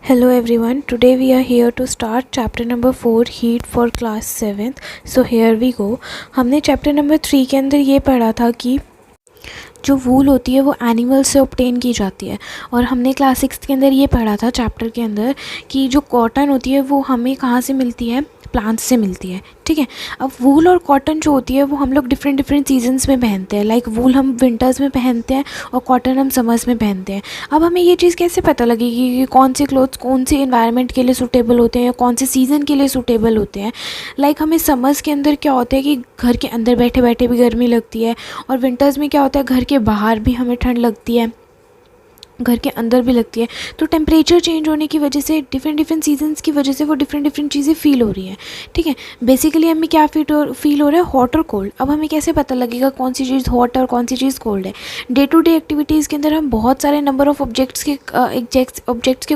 Hello everyone, today we are here to start chapter number 4 heat for class 7th. So here we go. हमने chapter number 3 के अंदर ये पढ़ा था कि जो वूल होती है वो एनिमल से ऑब्टेन की जाती है, और हमने क्लास 6 के अंदर ये पढ़ा था चैप्टर के अंदर कि जो कॉटन होती है वो हमें कहाँ से मिलती है, प्लांट्स से मिलती है। ठीक है, अब वूल और कॉटन जो होती है वो हम लोग डिफरेंट सीजन्स में पहनते हैं। लाइक वूल हम विंटर्स में पहनते हैं और कॉटन हम समर्स में पहनते हैं। अब हमें ये चीज़ कैसे पता लगेगी कि कौन से क्लोथ्स कौन से इन्वायरमेंट के लिए सूटेबल होते हैं या कौन से सीज़न के लिए सूटेबल होते हैं। लाइक हमें समर्स के अंदर क्या होता है कि घर के अंदर बैठे बैठे भी गर्मी लगती है, और विंटर्स में क्या होता है घर के बाहर भी हमें ठंड लगती है, घर के अंदर भी लगती है। तो टेम्परेचर चेंज होने की वजह से डिफरेंट सीजन्स की वजह से वो डिफरेंट चीज़ें फील हो रही हैं। ठीक है, बेसिकली हमें क्या फील हो रहा है, हॉट और कोल्ड। अब हमें कैसे पता लगेगा कौन सी चीज़ हॉट और कौन सी चीज़ कोल्ड है? डे टू डे एक्टिविटीज़ के अंदर हम बहुत सारे नंबर ऑफ़ ऑब्जेक्ट्स के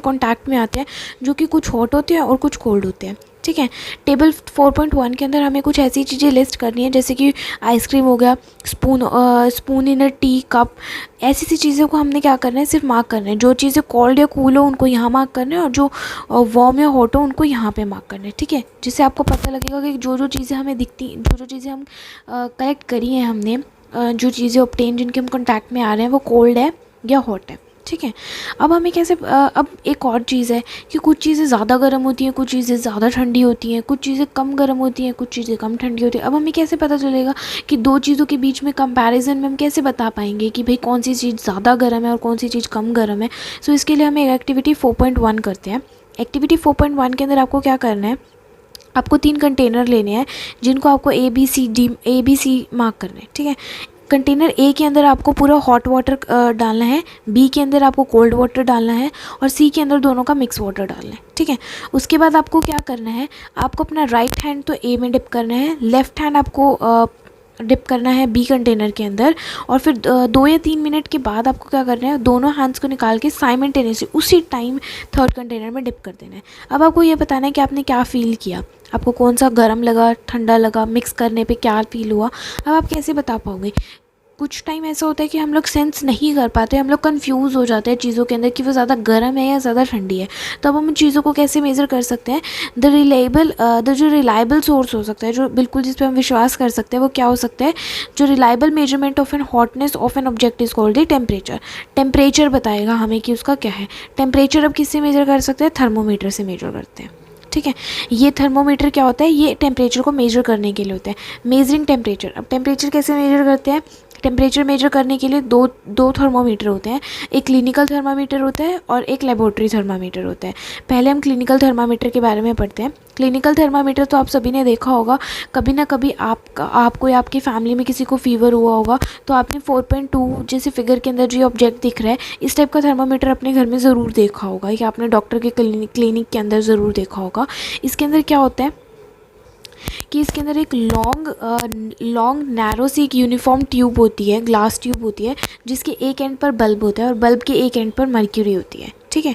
कॉन्टैक्ट में आते हैं, जो कि कुछ हॉट होते हैं और कुछ कोल्ड होते हैं। ठीक है, टेबल 4.1 के अंदर हमें कुछ ऐसी चीज़ें लिस्ट करनी है, जैसे कि आइसक्रीम हो गया, spoon in a tea cup. ऐसी सी चीज़ों को हमने क्या करना है, सिर्फ मार्क करना है। जो चीज़ें कोल्ड या कूल हो उनको यहाँ मार्क करना है, और जो वार्म या हॉट हो उनको यहाँ पे मार्क करना है। ठीक है, जिससे आपको पता लगेगा कि जो चीज़ें हमें दिखती, जो चीज़ें हम कलेक्ट करी हैं हमने, जो चीज़ें ऑब्टेन जिनके हम कॉन्टैक्ट में आ रहे हैं वो कोल्ड है या हॉट है। ठीक है, अब हमें कैसे अब एक और चीज़ है कि कुछ चीज़ें ज़्यादा गर्म होती हैं, कुछ चीज़ें ज़्यादा ठंडी होती हैं, कुछ चीज़ें कम गर्म होती हैं, कुछ चीज़ें कम ठंडी होती हैं। अब हमें कैसे पता चलेगा कि दो चीज़ों के बीच में कंपैरिजन में हम कैसे बता पाएंगे कि भाई कौन सी चीज़ ज़्यादा गर्म है और कौन सी चीज़ कम गर्म है? सो इसके लिए हम एक एक्टिविटी 4.1 करते हैं। एक्टिविटी 4.1 के अंदर आपको क्या करना है, आपको 3 कंटेनर लेने हैं जिनको आपको ए बी सी मार्क करना है। ठीक है, कंटेनर ए के अंदर आपको पूरा हॉट वाटर डालना है, बी के अंदर आपको कोल्ड वाटर डालना है, और सी के अंदर दोनों का मिक्स वाटर डालना है। ठीक है, उसके बाद आपको क्या करना है, आपको अपना राइट हैंड तो ए में डिप करना है, लेफ़्ट हैंड आपको डिप करना है बी कंटेनर के अंदर, और फिर 2 या 3 मिनट के बाद आपको क्या करना है, दोनों हैंड्स को निकाल के साइमल्टेनियसली उसी टाइम थर्ड कंटेनर में डिप कर देना है। अब आपको ये बताना है कि आपने क्या फ़ील किया, आपको कौन सा गर्म लगा, ठंडा लगा, मिक्स करने पे क्या फ़ील हुआ। अब आप कैसे बता पाओगे? कुछ टाइम ऐसा होता है कि हम लोग सेंस नहीं कर पाते, हम लोग कंफ्यूज हो जाते हैं चीज़ों के अंदर कि वो ज़्यादा गर्म है या ज़्यादा ठंडी है। तो अब हम उन चीज़ों को कैसे मेज़र कर सकते हैं? जो रिलायबल सोर्स हो सकता है, जो बिल्कुल जिस पे हम विश्वास कर सकते हैं, वो क्या हो सकता है? जो reliable measurement of an hotness of an object is called the temperature. Temperature बताएगा हमें कि उसका क्या है। टेम्परेचर अब किससे मेज़र कर सकते हैं? थर्मोमीटर से मेज़र करते हैं। ठीक है, ये थर्मोमीटर क्या होता है, ये टेम्परेचर को मेज़र करने के लिए होता है, मेजरिंग टेम्परेचर। अब टेम्परेचर कैसे मेज़र करते हैं? टेम्परेचर मेजर करने के लिए दो थर्मोमीटर होते हैं, एक क्लिनिकल थर्मामीटर होता है और एक लेबोरेटरी थर्मामीटर होता है। पहले हम क्लिनिकल थर्मामीटर के बारे में पढ़ते हैं। क्लिनिकल थर्मामीटर तो आप सभी ने देखा होगा, कभी ना कभी आपको या आपकी फैमिली में किसी को फीवर हुआ होगा, तो आपने 4.2 जैसे फिगर के अंदर जो ऑब्जेक्ट दिख रहा है, इस टाइप का थर्मामीटर अपने घर में ज़रूर देखा होगा, या आपने डॉक्टर के क्लिनिक के अंदर ज़रूर देखा होगा। इसके अंदर क्या होता है कि इसके अंदर एक लॉन्ग नैरो सी एक यूनिफॉर्म ट्यूब होती है, ग्लास ट्यूब होती है, जिसके एक एंड पर बल्ब होता है और बल्ब के एक एंड पर मर्क्यूरी होती है। ठीक है,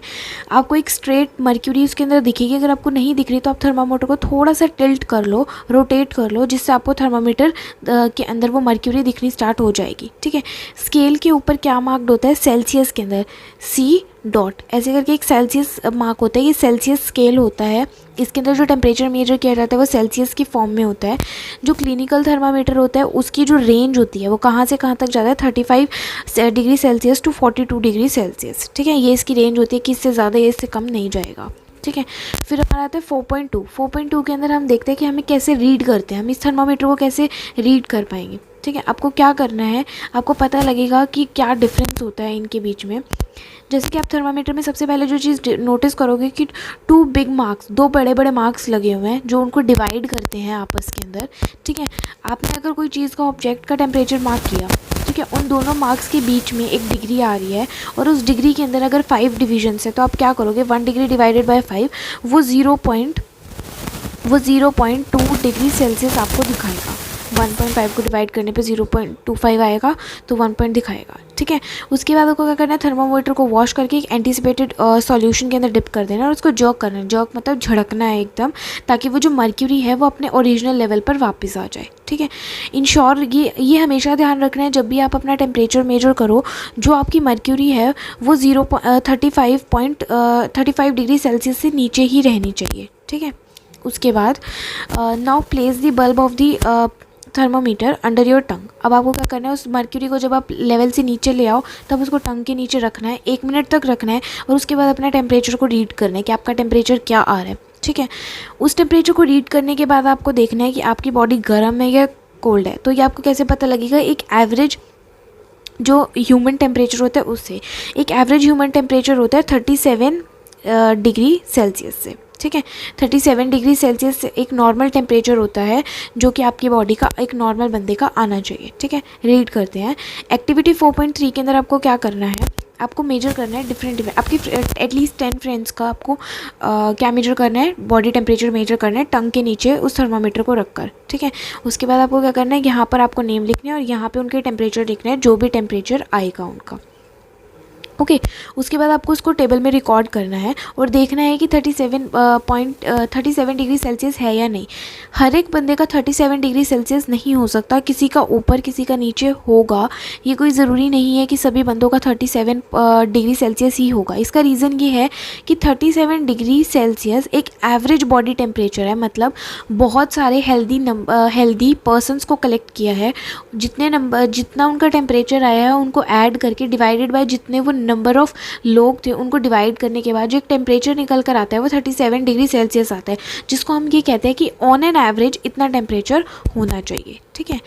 आपको एक स्ट्रेट मर्क्यूरी उसके अंदर दिखेगी। अगर आपको नहीं दिख रही तो आप थर्मामीटर को थोड़ा सा टिल्ट कर लो, रोटेट कर लो, जिससे आपको थर्मामीटर के अंदर वो मर्क्यूरी दिखनी स्टार्ट हो जाएगी। ठीक है, स्केल के ऊपर क्या मार्क्ड होता है? सेल्सियस के अंदर C डॉट ऐसे करके एक सेल्सियस मार्क होता है, ये सेल्सियस स्केल होता है। इसके अंदर जो टेम्परेचर मेजर किया जाता है वो सेल्सियस की फॉर्म में होता है। जो क्लिनिकल थर्मामीटर होता है उसकी जो रेंज होती है वो कहाँ से कहाँ तक जाता है? 35 degree Celsius to 42 degree Celsius. ठीक है, ये इसकी रेंज होती है कि इससे ज़्यादा या इससे कम नहीं जाएगा। ठीक है, फिर हमारा आता है 4.2 के अंदर हम देखते हैं कि हमें कैसे रीड करते हैं, हम इस थर्मामीटर को कैसे रीड कर पाएंगे। ठीक है, आपको क्या करना है, आपको पता लगेगा कि क्या डिफरेंस होता है इनके बीच में। जैसे कि आप थर्मामीटर में सबसे पहले जो चीज़ नोटिस करोगे कि 2 बिग मार्क्स, 2 बड़े बड़े मार्क्स लगे हुए हैं जो उनको डिवाइड करते हैं आपस के अंदर। ठीक है, आपने अगर कोई चीज़ का ऑब्जेक्ट का टेम्परेचर मार्क किया, ठीक है, उन दोनों मार्क्स के बीच में एक डिग्री आ रही है, और उस डिग्री के अंदर अगर 5 डिविजन्स है तो आप क्या करोगे? 1 डिग्री डिवाइडेड बाय 5 वो 0.2 डिग्री सेल्सियस आपको दिखाएगा। 1.5 को डिवाइड करने पे 0.25 आएगा, तो 1 पॉइंट दिखाएगा। ठीक है, उसके बाद आपको क्या करना है, थर्मामीटर को वॉश करके एक एंटीसिपेटेड सॉल्यूशन के अंदर डिप कर देना और उसको जर्क करना है। जर्क मतलब झड़कना है एकदम, ताकि वो जो मर्क्यूरी है वो अपने ओरिजिनल लेवल पर वापस आ जाए। ठीक है, इंश्योर ये हमेशा ध्यान रखना है जब भी आप अपना टेम्परेचर मेजर करो, जो आपकी मर्क्यूरी है वो 35 डिग्री सेल्सियस से नीचे ही रहनी चाहिए। ठीक है, उसके बाद now place the bulb of the thermometer under your tongue. अब आपको क्या करना है, उस मर्क्यूरी को जब आप लेवल से नीचे ले आओ तब उसको टंग के नीचे रखना है, 1 मिनट तक रखना है और उसके बाद अपना टेम्परेचर को रीड करना है कि आपका टेम्परेचर क्या आ रहा है। ठीक है, उस टेम्परेचर को रीड करने के बाद आपको देखना है कि आपकी बॉडी गर्म है या कोल्ड है। तो ये आपको कैसे पता लगेगा, एक एवरेज जो ह्यूमन टेम्परेचर होता है उससे, एक एवरेज ह्यूमन टेम्परेचर होता है 37 डिग्री सेल्सियस से। ठीक है, 37 डिग्री सेल्सियस से एक नॉर्मल टेम्परेचर होता है जो कि आपकी बॉडी का, एक नॉर्मल बंदे का आना चाहिए। ठीक है, रीड करते हैं। एक्टिविटी 4.3 के अंदर आपको क्या करना है, आपको मेजर करना है डिफरेंट आपकी एटलीस्ट 10 फ्रेंड्स का आपको क्या मेजर करना है, बॉडी टेम्परेचर मेजर करना है टंग के नीचे उस थर्मामीटर को रखकर। ठीक है, उसके बाद आपको क्या करना है, यहाँ पर आपको नेम लिखना है और यहाँ पे उनके टेम्परेचर लिखना है, जो भी टेम्परेचर आएगा उनका। ओके, उसके बाद आपको उसको टेबल में रिकॉर्ड करना है और देखना है कि 37 डिग्री सेल्सियस है या नहीं। हर एक बंदे का 37 डिग्री सेल्सियस नहीं हो सकता, किसी का ऊपर किसी का नीचे होगा। ये कोई ज़रूरी नहीं है कि सभी बंदों का 37 डिग्री सेल्सियस ही होगा। इसका रीज़न ये है कि 37 डिग्री सेल्सियस एक एवरेज बॉडी टेम्परेचर है, मतलब बहुत सारे हेल्दी पर्सनस को कलेक्ट किया है। जितना उनका टेम्परेचर आया है उनको ऐड करके डिवाइडेड बाय जितने वो नंबर ऑफ लोग थे उनको डिवाइड करने के बाद जो एक टेम्परेचर निकल कर आता है वो 37 डिग्री सेल्सियस आता है, जिसको हम ये कहते हैं कि ऑन एन एवरेज इतना टेम्परेचर होना चाहिए। ठीक है,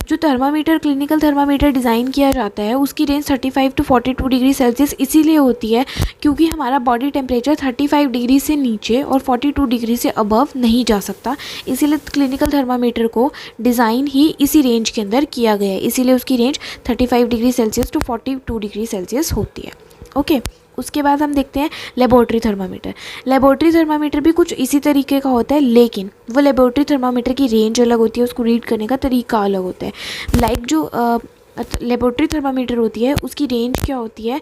जो थर्मामीटर, क्लिनिकल थर्मामीटर डिज़ाइन किया जाता है उसकी रेंज 35 टू 42 डिग्री सेल्सियस इसीलिए होती है क्योंकि हमारा बॉडी टेम्परेचर 35 डिग्री से नीचे और 42 डिग्री से अबव नहीं जा सकता। इसीलिए क्लिनिकल थर्मामीटर को डिज़ाइन ही इसी रेंज के अंदर किया गया है, इसीलिए उसकी range 35 degree Celsius to 42 degree Celsius होती है। ओके, उसके बाद हम देखते हैं लेबोरेटरी थर्मामीटर। लेबोरेटरी थर्मामीटर भी कुछ इसी तरीके का होता है, लेकिन वो लेबोरेटरी थर्मामीटर की रेंज अलग होती है, उसको रीड करने का तरीका अलग होता है। लाइक जो लेबोरेटरी थर्मामीटर होती है उसकी रेंज क्या होती है,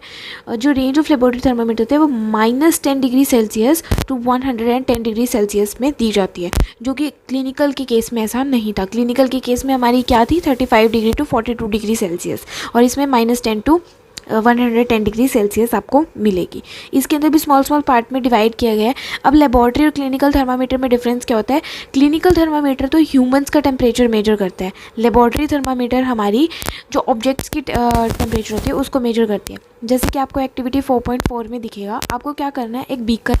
जो रेंज ऑफ लेबोरेटरी थर्मामीटर होता है वो -10 degree Celsius to 110 degree Celsius में दी जाती है, जो कि क्लिनिकल के केस में ऐसा नहीं था। क्लिनिकल के केस में हमारी क्या थी, 35 डिग्री टू 42 डिग्री सेल्सियस, और इसमें -10 टू 110 डिग्री सेल्सियस आपको मिलेगी। इसके अंदर भी स्मॉल पार्ट में डिवाइड किया गया है। अब लेबोरेटरी और क्लिनिकल थर्मामीटर में डिफरेंस क्या होता है, क्लिनिकल थर्मामीटर तो ह्यूमंस का टेम्परेचर मेजर करता है, लेबोरेटरी थर्मामीटर हमारी जो ऑब्जेक्ट्स की टेम्परेचर होती है उसको मेजर करती है। जैसे कि आपको एक्टिविटी 4.4 में दिखेगा, आपको क्या करना है, एक बीकर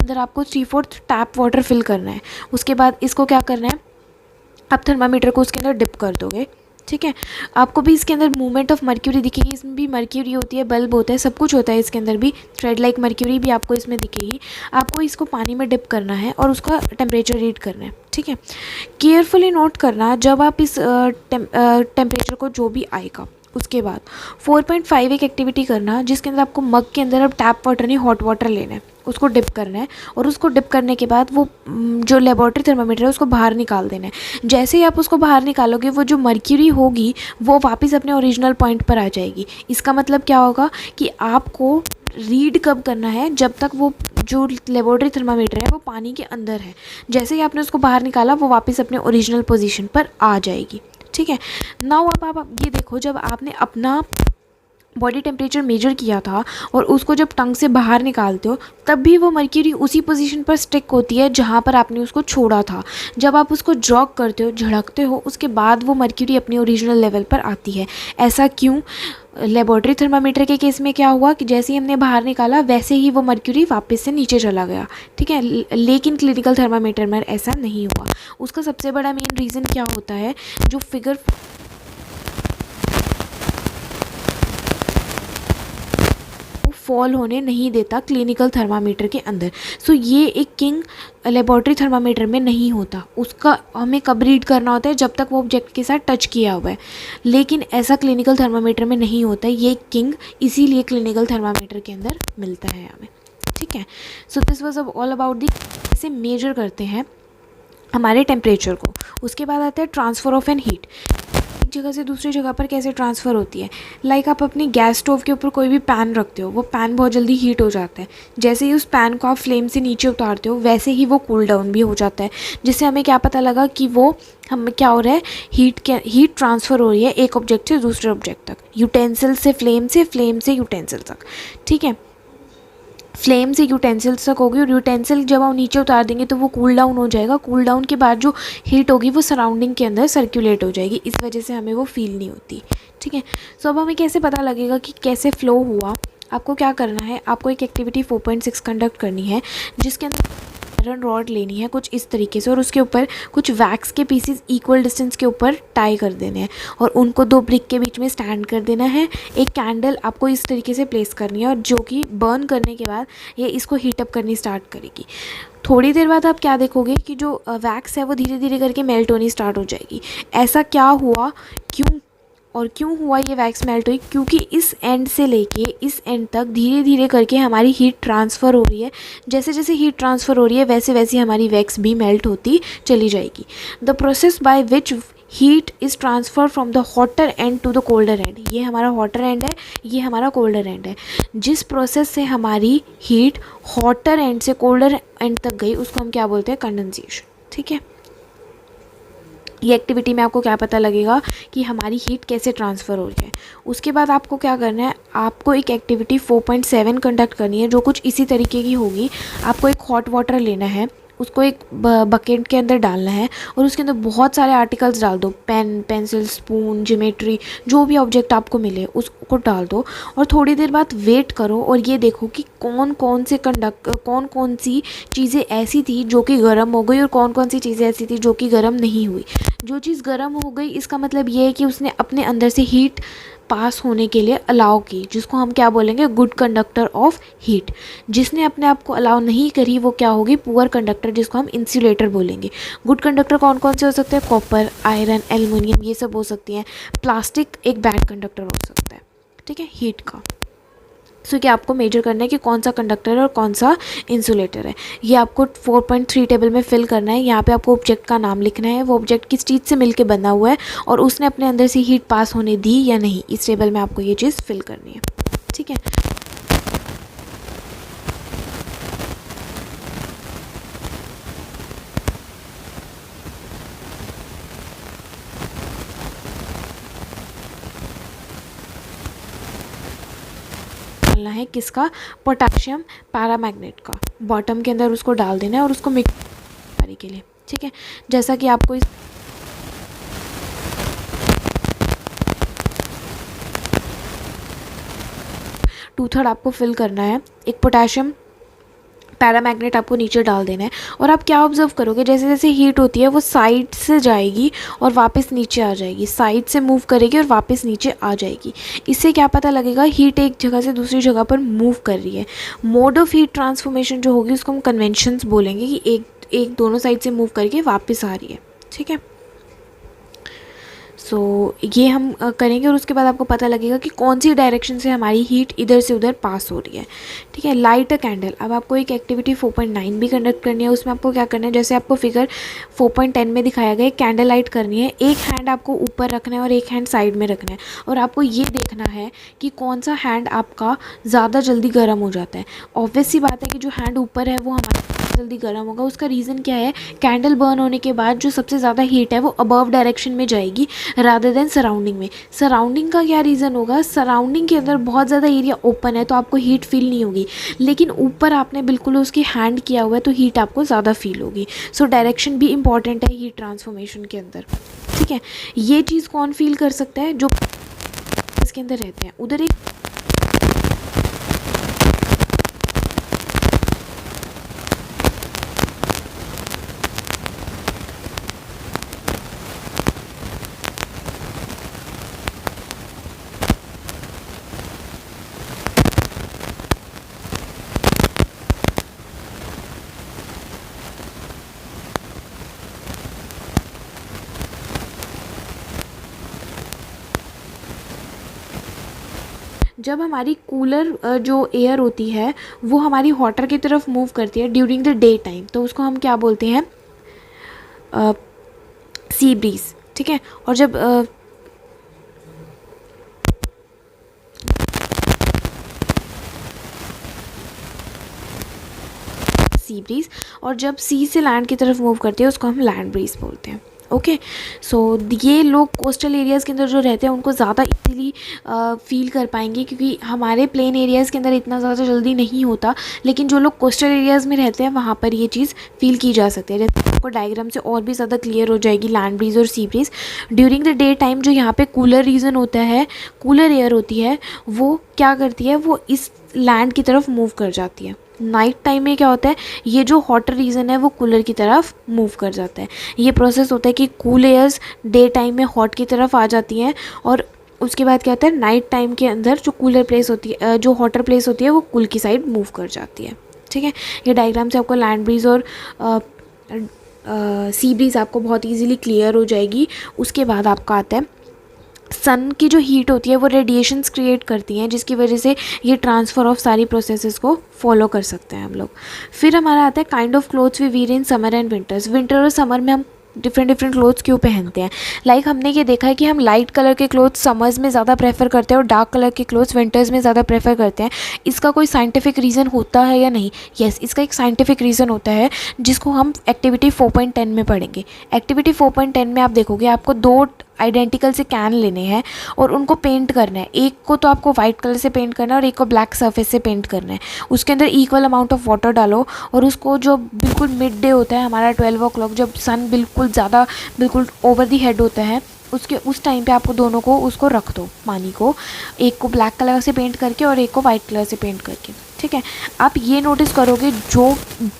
अंदर आपको 3/4 टैप वाटर फिल करना है। उसके बाद इसको क्या करना है, आप थर्मामीटर को उसके अंदर डिप कर दोगे। ठीक है, आपको भी इसके अंदर मूवमेंट ऑफ मर्क्यूरी दिखेगी, इसमें भी मर्क्यूरी होती है, बल्ब होता है, सब कुछ होता है इसके अंदर भी, थ्रेड लाइक मर्क्यूरी भी आपको इसमें दिखेगी। आपको इसको पानी में डिप करना है और उसका टेम्परेचर रीड करना है। ठीक है, केयरफुली नोट करना जब आप इस टेम्परेचर को जो भी आएगा। उसके बाद 4.5 एक एक्टिविटी करना जिसके अंदर आपको मग के अंदर अब टैप वाटर नहीं हॉट वाटर लेना है, उसको डिप करना है और उसको डिप करने के बाद वो जो लेबोरेटरी थर्मामीटर है उसको बाहर निकाल देना है। जैसे ही आप उसको बाहर निकालोगे वो जो मर्क्यूरी होगी वो वापस अपने ओरिजिनल पॉइंट पर आ जाएगी। इसका मतलब क्या होगा कि आपको रीड कब करना है, जब तक वो जो लेबोरेटरी थर्मामीटर है वो पानी के अंदर है। जैसे ही आपने उसको बाहर निकाला वो वापस अपने ओरिजिनल पोजीशन पर आ जाएगी। ठीक है, नाउ अब आप ये देखो, जब आपने अपना बॉडी टेम्परेचर मेजर किया था और उसको जब टंग से बाहर निकालते हो तब भी वो मर्क्यूरी उसी पोजीशन पर स्टिक होती है जहाँ पर आपने उसको छोड़ा था। जब आप उसको जॉग करते हो, झड़कते हो, उसके बाद वो मर्क्यूरी अपनी ओरिजिनल लेवल पर आती है। ऐसा क्यों? लेबोरेटरी थर्मामीटर के केस में क्या हुआ कि जैसे ही हमने बाहर निकाला वैसे ही वो मर्क्यूरी वापस से नीचे चला गया। ठीक है, लेकिन क्लिनिकल थर्मामीटर में ऐसा नहीं हुआ। उसका सबसे बड़ा मेन रीज़न क्या होता है, जो फिगर फॉल होने नहीं देता क्लिनिकल थर्मामीटर के अंदर। सो ये एक किंग लेबोरेटरी थर्मामीटर में नहीं होता। उसका हमें कब रीड करना होता है, जब तक वो ऑब्जेक्ट के साथ टच किया हुआ है, लेकिन ऐसा क्लिनिकल थर्मामीटर में नहीं होता। ये किंग इसीलिए क्लिनिकल थर्मामीटर के अंदर मिलता है हमें। ठीक है, so this was all about the कैसे मेजर करते हैं हमारे टेम्परेचर को। उसके बाद आता है ट्रांसफ़र ऑफ एन हीट, एक जगह से दूसरी जगह पर कैसे ट्रांसफ़र होती है। लाइक आप अपनी गैस स्टोव के ऊपर कोई भी पैन रखते हो, वो पैन बहुत जल्दी हीट हो जाता है। जैसे ही उस पैन को आप फ्लेम से नीचे उतारते हो, वैसे ही वो कूल डाउन भी हो जाता है, जिससे हमें क्या पता लगा कि वो हम क्या हो रहा है, हीट ट्रांसफ़र हो रही है एक ऑब्जेक्ट से दूसरे ऑब्जेक्ट तक, यूटेंसिल से फ्लेम से यूटेंसिल तक। ठीक है, फ्लेम से यूटेंसिल्स तक होगी, और यूटेंसिल जब हम नीचे उतार देंगे तो वो कूल डाउन हो जाएगा। कूल डाउन के बाद जो हीट होगी वो सराउंडिंग के अंदर सर्कुलेट हो जाएगी, इस वजह से हमें वो फील नहीं होती। ठीक है, सो अब हमें कैसे पता लगेगा कि कैसे फ़्लो हुआ। आपको क्या करना है, आपको एक एक्टिविटी 4.6 कंडक्ट करनी है, जिसके अंदर आयरन रॉड लेनी है कुछ इस तरीके से, और उसके ऊपर कुछ वैक्स के पीसेस इक्वल डिस्टेंस के ऊपर टाई कर देने हैं, और उनको 2 ब्रिक के बीच में स्टैंड कर देना है। एक कैंडल आपको इस तरीके से प्लेस करनी है, और जो कि बर्न करने के बाद ये इसको हीटअप करनी स्टार्ट करेगी। थोड़ी देर बाद आप क्या देखोगे कि जो वैक्स है वो धीरे धीरे करके मेल्ट होनी स्टार्ट हो जाएगी। ऐसा क्या हुआ, क्यों हुआ ये वैक्स मेल्ट हुई? क्योंकि इस एंड से लेके इस एंड तक धीरे धीरे करके हमारी हीट ट्रांसफ़र हो रही है। जैसे जैसे हीट ट्रांसफ़र हो रही है वैसे वैसे हमारी वैक्स भी मेल्ट होती चली जाएगी। The process by which heat is transfer from the hotter end to the colder end, ये हमारा हॉटर एंड है, ये हमारा कोल्डर एंड है। जिस प्रोसेस से हमारी हीट हॉटर एंड से कोल्डर एंड तक गई उसको हम क्या बोलते हैं, कंडेंसेशन। ठीक है, ये एक्टिविटी में आपको क्या पता लगेगा कि हमारी हीट कैसे ट्रांसफ़र हो रही है। उसके बाद आपको क्या करना है, आपको एक एक्टिविटी 4.7 कंडक्ट करनी है, जो कुछ इसी तरीके की होगी। आपको एक हॉट वाटर लेना है, उसको एक बकेट के अंदर डालना है, और उसके अंदर बहुत सारे आर्टिकल्स डाल दो, पेन, पेंसिल, स्पून, ज्योमेट्री, जो भी ऑब्जेक्ट आपको मिले उसको डाल दो, और थोड़ी देर बाद वेट करो और ये देखो कि कौन कौन सी चीज़ें ऐसी थी जो कि गर्म हो गई, और कौन कौन सी चीज़ें ऐसी थी जो कि गर्म नहीं हुई। जो चीज़ गर्म हो गई इसका मतलब ये है कि उसने अपने अंदर से हीट पास होने के लिए अलाउ की, जिसको हम क्या बोलेंगे, गुड कंडक्टर ऑफ हीट। जिसने अपने आप को अलाउ नहीं करी वो क्या होगी, पुअर कंडक्टर, जिसको हम इंसुलेटर बोलेंगे। गुड कंडक्टर कौन कौन से हो सकते हैं, कॉपर, आयरन, एल्युमिनियम, ये सब हो सकती हैं। प्लास्टिक एक बैड कंडक्टर हो सकता है, ठीक है, हीट का। सो कि आपको मेजर करना है कि कौन सा कंडक्टर है और कौन सा इंसुलेटर है। ये आपको 4.3 टेबल में फिल करना है। यहाँ पे आपको ऑब्जेक्ट का नाम लिखना है, वो ऑब्जेक्ट किस चीज़ से मिलके बना हुआ है, और उसने अपने अंदर से हीट पास होने दी या नहीं, इस टेबल में आपको ये चीज़ फिल करनी है। ठीक है, डालना है किसका, पोटेशियम पैरामैग्नेट का। बॉटम के अंदर उसको डाल देना है और उसको मिक्स के लिए। ठीक है, जैसा कि आपको इस 2/3 आपको फिल करना है। एक पोटेशियम पैरामैग्नेट आपको नीचे डाल देना है, और आप क्या ऑब्जर्व करोगे, जैसे जैसे हीट होती है वो साइड से जाएगी और वापस नीचे आ जाएगी, साइड से मूव करेगी और वापस नीचे आ जाएगी। इससे क्या पता लगेगा, हीट एक जगह से दूसरी जगह पर मूव कर रही है। मोड ऑफ हीट ट्रांसफॉर्मेशन जो होगी उसको हम कन्वेंशंस बोलेंगे, कि एक दोनों साइड से मूव करके वापस आ रही है। ठीक है, सो ये हम करेंगे, और उसके बाद आपको पता लगेगा कि कौन सी डायरेक्शन से हमारी हीट इधर से उधर पास हो रही है। ठीक है, लाइट अ कैंडल। अब आपको एक एक्टिविटी 4.9 भी कंडक्ट करनी है। उसमें आपको क्या करना है, जैसे आपको फिगर 4.10 में दिखाया गया, कैंडल लाइट करनी है। एक हैंड आपको ऊपर रखना है और एक हैंड साइड में रखना है, और आपको ये देखना है कि कौन सा हैंड आपका ज़्यादा जल्दी गर्म हो जाता है। ऑब्वियस सी बात है कि जो हैंड ऊपर है वो हमारा जल्दी गर्म होगा। उसका रीज़न क्या है, कैंडल बर्न होने के बाद जो सबसे ज़्यादा हीट है वो अबव डायरेक्शन में जाएगी रादर देन सराउंडिंग में। सराउंडिंग का क्या रीज़न होगा, सराउंडिंग के अंदर बहुत ज़्यादा एरिया ओपन है तो आपको हीट फील नहीं होगी, लेकिन ऊपर आपने बिल्कुल उसकी हैंड किया हुआ है तो हीट आपको ज़्यादा फील होगी। सो डायरेक्शन भी इंपॉर्टेंट है हीट ट्रांसफॉर्मेशन के अंदर। ठीक है, ये चीज़ कौन फील कर सकता है, जो इसके अंदर रहते हैं। उधर एक जब हमारी कूलर जो एयर होती है वो हमारी हॉटर की तरफ मूव करती है ड्यूरिंग द डे टाइम, तो उसको हम क्या बोलते हैं, सी ब्रीज, ठीक है। और जब सी ब्रीज, और जब सी से लैंड की तरफ मूव करती है उसको हम लैंड ब्रीज बोलते हैं। ओके, सो ये लोग कोस्टल एरियाज़ के अंदर जो रहते हैं उनको ज़्यादा इजीली फील कर पाएंगे, क्योंकि हमारे प्लेन एरियाज़ के अंदर इतना ज़्यादा जल्दी नहीं होता, लेकिन जो लोग कोस्टल एरियाज़ में रहते हैं वहाँ पर ये चीज़ फील की जा सकती है। जैसे आपको डायग्राम से और भी ज़्यादा क्लियर हो जाएगी लैंड ब्रीज और sea breeze. During the day time जो यहाँ पे कूलर रीजन होता है, कूलर एयर होती है, वो क्या करती है, वो इस लैंड की तरफ मूव कर जाती है। नाइट टाइम में क्या होता है, ये जो हॉटर रीजन है वो कूलर की तरफ मूव कर जाता है। ये प्रोसेस होता है कि कूल एयर्स डे टाइम में हॉट की तरफ आ जाती हैं, और उसके बाद क्या होता है, नाइट टाइम के अंदर जो कूलर प्लेस होती है, जो हॉटर प्लेस होती है, वो कूल की साइड मूव कर जाती है। ठीक है, ये डायग्राम से आपको लैंड ब्रीज और सी ब्रीज आपको बहुत ईजिली क्लियर हो जाएगी। उसके बाद आपका आता है सन की जो हीट होती है वो रेडिएशंस क्रिएट करती हैं, जिसकी वजह से ये ट्रांसफ़र ऑफ सारी प्रोसेसेस को फॉलो कर सकते हैं हम लोग। फिर हमारा आता है kind of clothes we wear in summer and winters. Winter और समर में हम डिफरेंट क्लोथ्स क्यों पहनते हैं। लाइक हमने ये देखा है कि हम लाइट कलर के क्लोथ्स समर्स में ज़्यादा प्रेफर करते हैं और डार्क कलर के क्लोथ्स विंटर्स में ज़्यादा प्रेफर करते हैं। इसका कोई साइंटिफिक रीज़न होता है या नहीं? यस, इसका एक साइंटिफिक रीज़न होता है, जिसको हम एक्टिविटी 4.10 में पढ़ेंगे। एक्टिविटी 4.10 में आप देखोगे आपको दो आइडेंटिकल से कैन लेने हैं और उनको पेंट करना है। एक को तो आपको वाइट कलर से पेंट करना है और एक को ब्लैक सरफेस से पेंट करना है। उसके अंदर इक्वल अमाउंट ऑफ वाटर डालो, और उसको जो बिल्कुल मिड डे होता है हमारा 12 o'clock, जब सन बिल्कुल ओवर दी हेड होता है, उस टाइम पे आपको दोनों को उसको रख दो, पानी को, एक को ब्लैक कलर से पेंट करके और एक को वाइट कलर से पेंट करके। ठीक है, आप ये नोटिस करोगे जो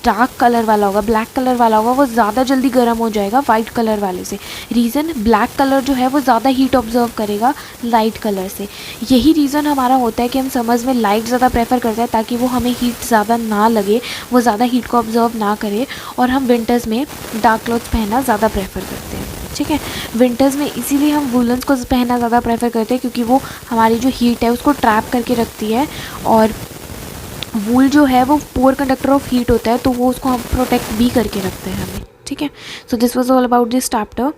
डार्क कलर वाला होगा, ब्लैक कलर वाला होगा, वो ज़्यादा जल्दी गर्म हो जाएगा वाइट कलर वाले से। रीज़न, ब्लैक कलर जो है वो ज़्यादा हीट ऑब्जर्व करेगा लाइट कलर से। यही रीज़न हमारा होता है कि हम समर्स में लाइट ज़्यादा प्रेफर करते हैं, ताकि वो हमें हीट ज़्यादा ना लगे, वो ज़्यादा हीट को ऑब्जर्व ना करे, और हम विंटर्स में डार्क क्लॉथ्स पहनना ज़्यादा प्रेफर करते हैं। ठीक है, विंटर्स में इसीलिए हम वूलन्स को पहनना ज़्यादा प्रेफर करते हैं, क्योंकि वो हमारी जो हीट है उसको ट्रैप करके रखती है, और वूल जो है वो पुअर कंडक्टर ऑफ हीट होता है, तो वो उसको हम प्रोटेक्ट भी करके रखते हैं हमें। ठीक है, so this was all about this chapter.